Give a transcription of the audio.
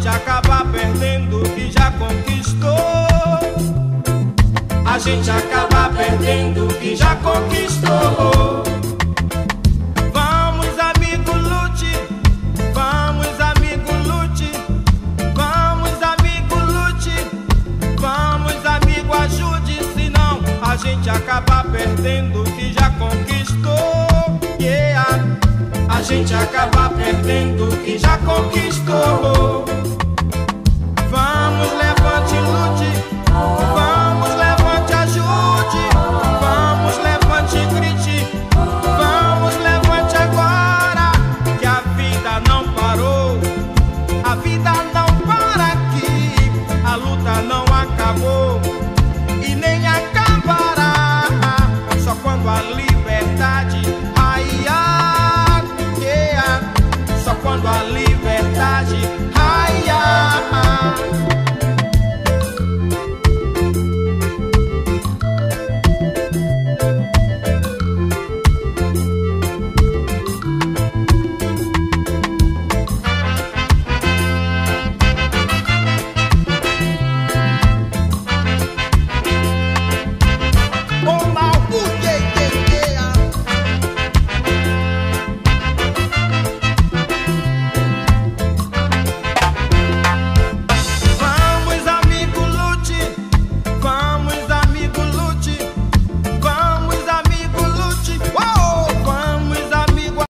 gente acaba perdendo o que já conquistou. A gente acaba perdendo o que já conquistou. Vamos, amigo, lute. Vamos, amigo, lute. Vamos, amigo, lute. Vamos, amigo, ajude. Senão a gente acaba perdendo o que já conquistou. Yeah. A gente acaba perdendo o que já conquistou. Vamos, levante, lute. Vamos, levante, ajude. Vamos, levante, grite. Vamos, levante agora, que a vida não parou. A vida não para aqui. A luta não acabou e nem acabará. Só quando a liberdade raiar. Só quando a liberdade